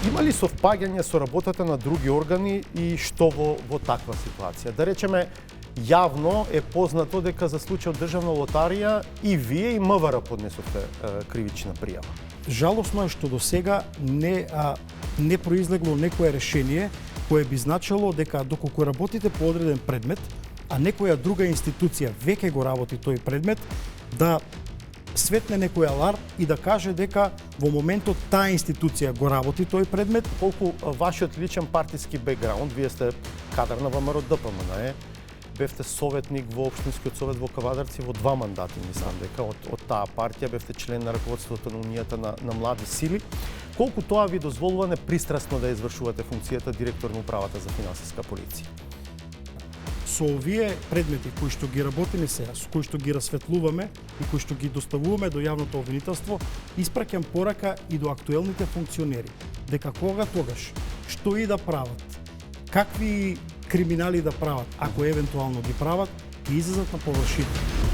Има ли совпаѓање со работата на други органи и што во таква ситуација? Да речеме, јавно е познато дека за случајот државна лотарија и вие и МВР поднесовте кривична пријава. Жалосно е што до сега не произлегло некое решение кое би значило дека доколку работите по одреден предмет, а некоја друга институција веќе го работи тој предмет, да светне некој аларм и да каже дека во моментот таа институција го работи тој предмет. Колку вашиот личен партиски бекграунд, вие сте кадар на ВМРО ДПМН, бевте советник во Општинскиот совет во Кавадарци во 2 мандати, мислам дека од таа партија бевте член на раководството на Унијата на млади сили. Колку тоа ви дозволува непристрасно да извршувате функцијата директор на управата за финансиска полиција? Со овие предмети кои што ги работиме сега, со кои што ги расветлуваме и кои што ги доставуваме до јавното обвинителство, испраќам порака и до актуелните функционери, дека кога тогаш, што и да прават, какви криминали да прават, ако евентуално ги прават, ги излезат на површина.